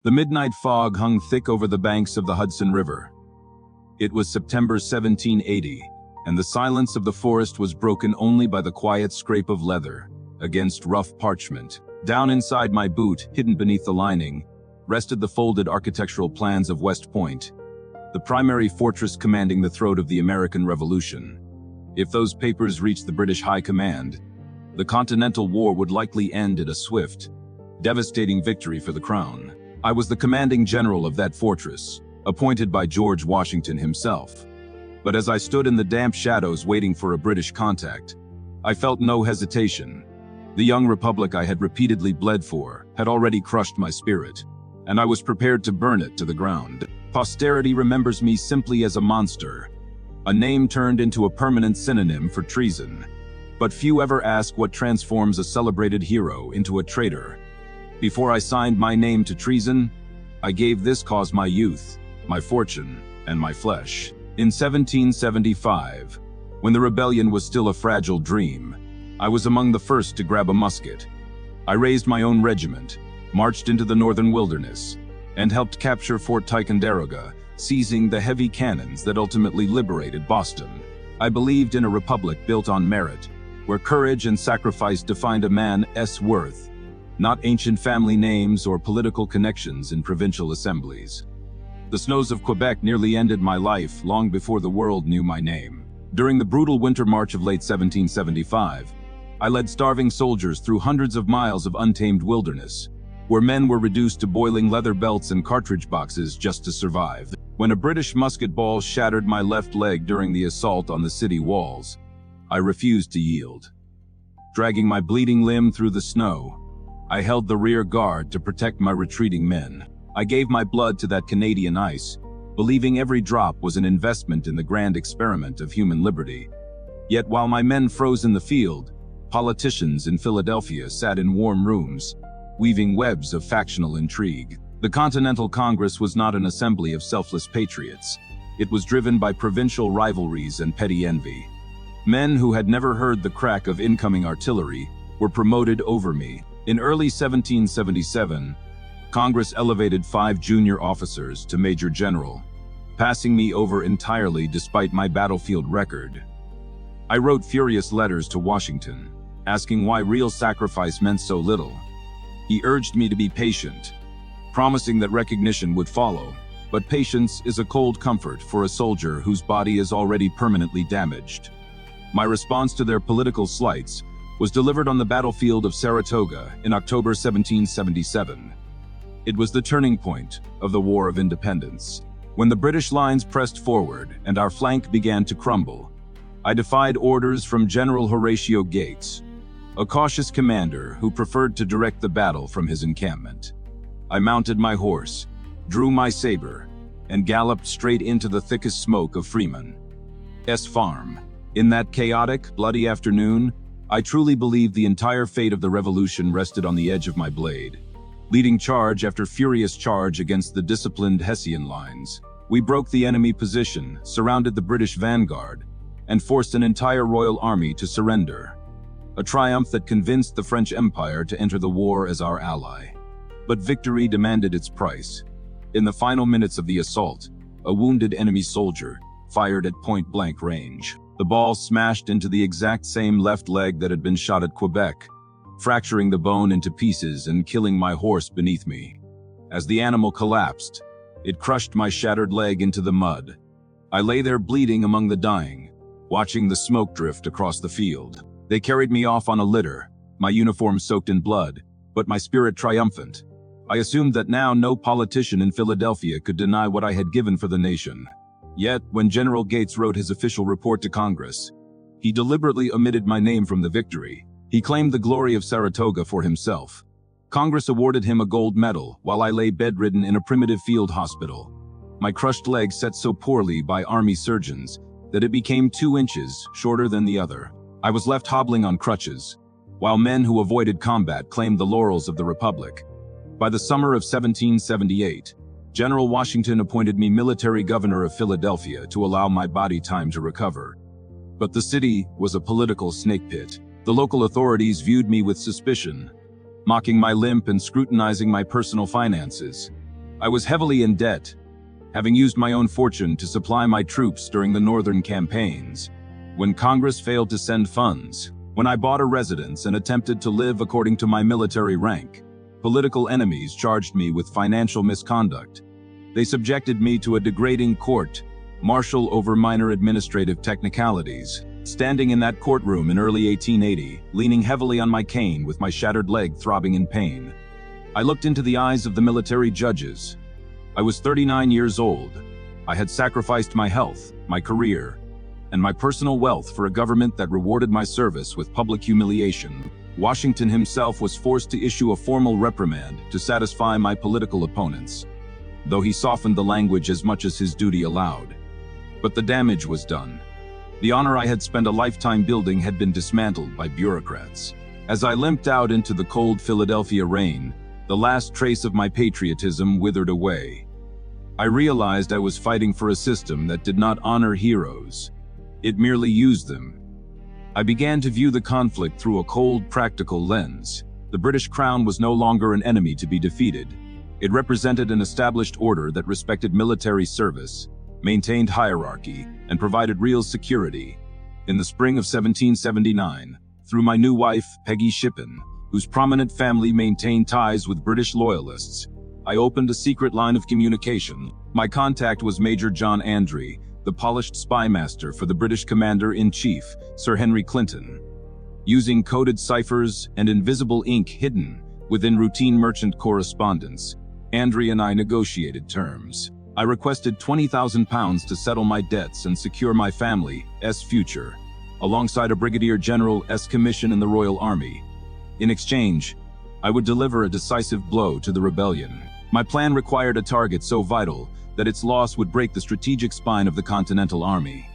The midnight fog hung thick over the banks of the Hudson River. It was September 1780, and the silence of the forest was broken only by the quiet scrape of leather against rough parchment. Down inside my boot, hidden beneath the lining, rested the folded architectural plans of West Point, the primary fortress commanding the throat of the American Revolution. If those papers reached the British High Command, the Continental War would likely end at a swift, devastating victory for the Crown. I was the commanding general of that fortress, appointed by George Washington himself. But as I stood in the damp shadows waiting for a British contact, I felt no hesitation. The young republic I had repeatedly bled for had already crushed my spirit, and I was prepared to burn it to the ground. Posterity remembers me simply as a monster, a name turned into a permanent synonym for treason. But few ever ask what transforms a celebrated hero into a traitor. Before I signed my name to treason, I gave this cause my youth, my fortune, and my flesh. In 1775, when the rebellion was still a fragile dream, I was among the first to grab a musket. I raised my own regiment, marched into the northern wilderness, and helped capture Fort Ticonderoga, seizing the heavy cannons that ultimately liberated Boston. I believed in a republic built on merit, where courage and sacrifice defined a man's worth, not ancient family names or political connections in provincial assemblies. The snows of Quebec nearly ended my life long before the world knew my name. During the brutal winter march of late 1775, I led starving soldiers through hundreds of miles of untamed wilderness, where men were reduced to boiling leather belts and cartridge boxes just to survive. When a British musket ball shattered my left leg during the assault on the city walls, I refused to yield. Dragging my bleeding limb through the snow, I held the rear guard to protect my retreating men. I gave my blood to that Canadian ice, believing every drop was an investment in the grand experiment of human liberty. Yet while my men froze in the field, politicians in Philadelphia sat in warm rooms, weaving webs of factional intrigue. The Continental Congress was not an assembly of selfless patriots. It was driven by provincial rivalries and petty envy. Men who had never heard the crack of incoming artillery were promoted over me. In early 1777, Congress elevated 5 junior officers to Major General, passing me over entirely despite my battlefield record. I wrote furious letters to Washington, asking why real sacrifice meant so little. He urged me to be patient, promising that recognition would follow, but patience is a cold comfort for a soldier whose body is already permanently damaged. My response to their political slights was delivered on the battlefield of Saratoga in October 1777. It was the turning point of the War of Independence. When the British lines pressed forward and our flank began to crumble, I defied orders from General Horatio Gates, a cautious commander who preferred to direct the battle from his encampment. I mounted my horse, drew my saber, and galloped straight into the thickest smoke of Freeman's farm. In that chaotic, bloody afternoon, I truly believed the entire fate of the revolution rested on the edge of my blade. Leading charge after furious charge against the disciplined Hessian lines, we broke the enemy position, surrounded the British vanguard, and forced an entire royal army to surrender. A triumph that convinced the French Empire to enter the war as our ally. But victory demanded its price. In the final minutes of the assault, a wounded enemy soldier fired at point-blank range. The ball smashed into the exact same left leg that had been shot at Quebec, fracturing the bone into pieces and killing my horse beneath me. As the animal collapsed, it crushed my shattered leg into the mud. I lay there bleeding among the dying, watching the smoke drift across the field. They carried me off on a litter, my uniform soaked in blood, but my spirit triumphant. I assumed that now no politician in Philadelphia could deny what I had given for the nation. Yet, when General Gates wrote his official report to Congress, he deliberately omitted my name from the victory. He claimed the glory of Saratoga for himself. Congress awarded him a gold medal while I lay bedridden in a primitive field hospital. My crushed leg set so poorly by army surgeons that it became 2 inches shorter than the other. I was left hobbling on crutches, while men who avoided combat claimed the laurels of the Republic. By the summer of 1778, General Washington appointed me military governor of Philadelphia to allow my body time to recover. But the city was a political snake pit. The local authorities viewed me with suspicion, mocking my limp and scrutinizing my personal finances. I was heavily in debt, having used my own fortune to supply my troops during the northern campaigns. When Congress failed to send funds, when I bought a residence and attempted to live according to my military rank, political enemies charged me with financial misconduct. They subjected me to a degrading court martial over minor administrative technicalities. Standing in that courtroom in early 1880, leaning heavily on my cane with my shattered leg throbbing in pain, I looked into the eyes of the military judges. I was 39 years old. I had sacrificed my health, my career, and my personal wealth for a government that rewarded my service with public humiliation. Washington himself was forced to issue a formal reprimand to satisfy my political opponents, though he softened the language as much as his duty allowed. But the damage was done. The honor I had spent a lifetime building had been dismantled by bureaucrats. As I limped out into the cold Philadelphia rain, the last trace of my patriotism withered away. I realized I was fighting for a system that did not honor heroes. It merely used them. I began to view the conflict through a cold, practical lens. The British Crown was no longer an enemy to be defeated. It represented an established order that respected military service, maintained hierarchy, and provided real security. In the spring of 1779, through my new wife, Peggy Shippen, whose prominent family maintained ties with British loyalists, I opened a secret line of communication. My contact was Major John Andrew, the polished spy master for the British Commander-in-Chief, Sir Henry Clinton. Using coded ciphers and invisible ink hidden within routine merchant correspondence, Andrew and I negotiated terms. I requested £20,000 to settle my debts and secure my family's future, alongside a Brigadier General's commission in the Royal Army. In exchange, I would deliver a decisive blow to the rebellion. My plan required a target so vital that its loss would break the strategic spine of the Continental Army.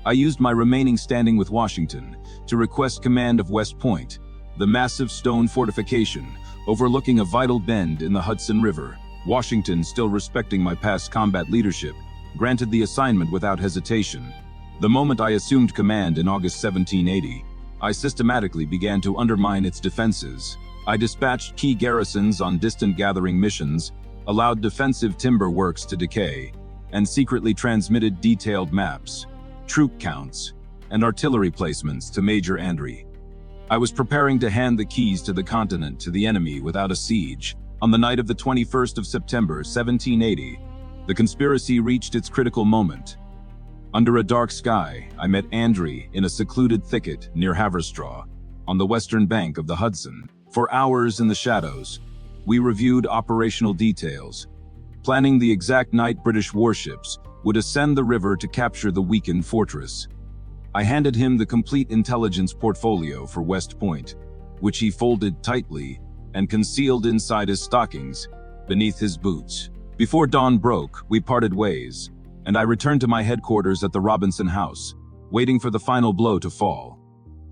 I used my remaining standing with Washington to request command of West Point, the massive stone fortification overlooking a vital bend in the Hudson River. Washington, still respecting my past combat leadership, granted the assignment without hesitation. The moment I assumed command in August 1780, I systematically began to undermine its defenses. I dispatched key garrisons on distant gathering missions, allowed defensive timber works to decay, and secretly transmitted detailed maps, troop counts, and artillery placements to Major Andrew. I was preparing to hand the keys to the continent to the enemy without a siege. On the night of the 21st of September, 1780, the conspiracy reached its critical moment. Under a dark sky, I met Andrew in a secluded thicket near Haverstraw, on the western bank of the Hudson. For hours in the shadows, we reviewed operational details, planning the exact night British warships would ascend the river to capture the weakened fortress. I handed him the complete intelligence portfolio for West Point, which he folded tightly and concealed inside his stockings, beneath his boots. Before dawn broke, we parted ways, and I returned to my headquarters at the Robinson House, waiting for the final blow to fall.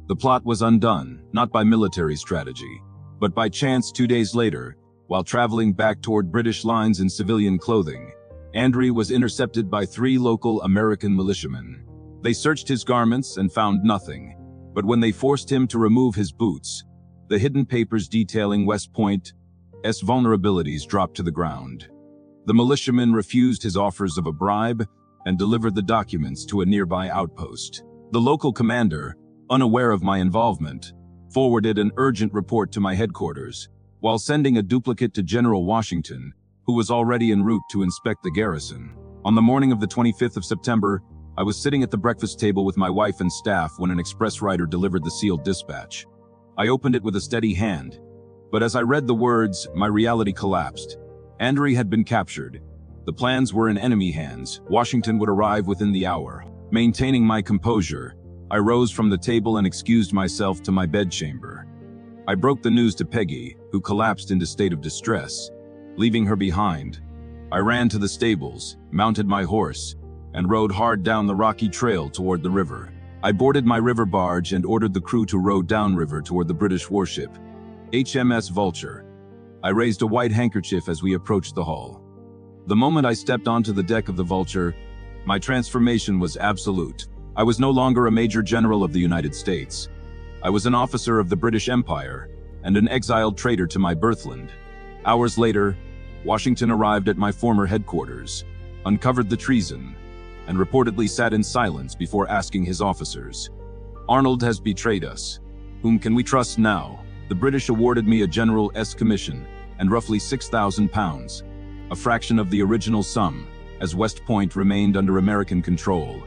The plot was undone, not by military strategy, but by chance. 2 days later, while traveling back toward British lines in civilian clothing, Andrew was intercepted by 3 local American militiamen. They searched his garments and found nothing, but when they forced him to remove his boots, the hidden papers detailing West Point's vulnerabilities dropped to the ground. The militiamen refused his offers of a bribe and delivered the documents to a nearby outpost. The local commander, unaware of my involvement, forwarded an urgent report to my headquarters, while sending a duplicate to General Washington, who was already en route to inspect the garrison. On the morning of the 25th of September, I was sitting at the breakfast table with my wife and staff when an express rider delivered the sealed dispatch. I opened it with a steady hand, but as I read the words, my reality collapsed. Andrew had been captured. The plans were in enemy hands. Washington would arrive within the hour. Maintaining my composure, I rose from the table and excused myself to my bedchamber. I broke the news to Peggy, who collapsed into state of distress. Leaving her behind, I ran to the stables, mounted my horse, and rode hard down the rocky trail toward the river. I boarded my river barge and ordered the crew to row downriver toward the British warship, HMS Vulture. I raised a white handkerchief as we approached the hull. The moment I stepped onto the deck of the Vulture, my transformation was absolute. I was no longer a Major General of the United States. I was an officer of the British Empire and an exiled traitor to my birthland. Hours later, Washington arrived at my former headquarters, uncovered the treason, and reportedly sat in silence before asking his officers, "Arnold has betrayed us. Whom can we trust now?" The British awarded me a General's commission and roughly £6,000, a fraction of the original sum, as West Point remained under American control.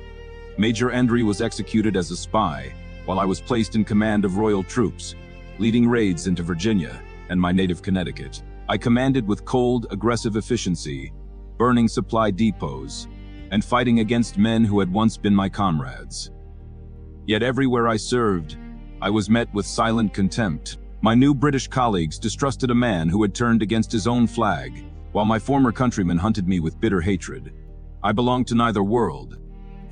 Major Andre was executed as a spy, while I was placed in command of Royal troops, leading raids into Virginia and my native Connecticut. I commanded with cold, aggressive efficiency, burning supply depots, and fighting against men who had once been my comrades. Yet everywhere I served, I was met with silent contempt. My new British colleagues distrusted a man who had turned against his own flag, while my former countrymen hunted me with bitter hatred. I belonged to neither world.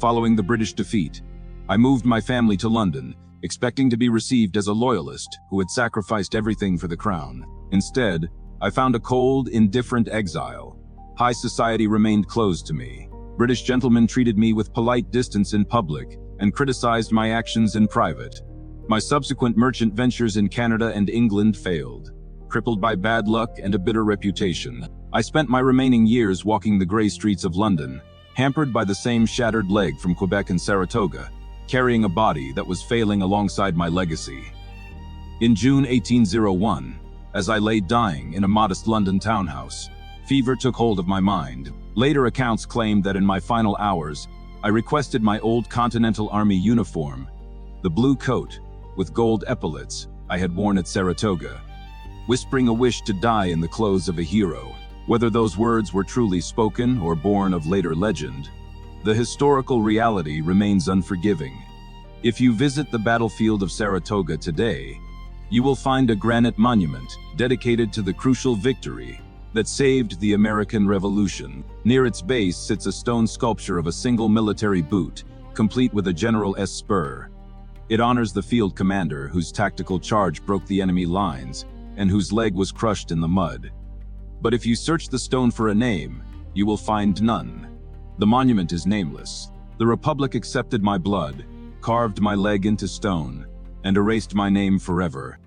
Following the British defeat, I moved my family to London, expecting to be received as a loyalist who had sacrificed everything for the crown. Instead, I found a cold, indifferent exile. High society remained closed to me. British gentlemen treated me with polite distance in public and criticized my actions in private. My subsequent merchant ventures in Canada and England failed. Crippled by bad luck and a bitter reputation, I spent my remaining years walking the grey streets of London, hampered by the same shattered leg from Quebec and Saratoga, carrying a body that was failing alongside my legacy. In June 1801, as I lay dying in a modest London townhouse, fever took hold of my mind. Later accounts claimed that in my final hours, I requested my old Continental Army uniform, the blue coat with gold epaulets I had worn at Saratoga, whispering a wish to die in the clothes of a hero. Whether those words were truly spoken or born of later legend, the historical reality remains unforgiving. If you visit the battlefield of Saratoga today, you will find a granite monument dedicated to the crucial victory that saved the American Revolution. Near its base sits a stone sculpture of a single military boot, complete with a General's spur. It honors the field commander whose tactical charge broke the enemy lines and whose leg was crushed in the mud. But if you search the stone for a name, you will find none. The monument is nameless. The Republic accepted my blood, carved my leg into stone, and erased my name forever.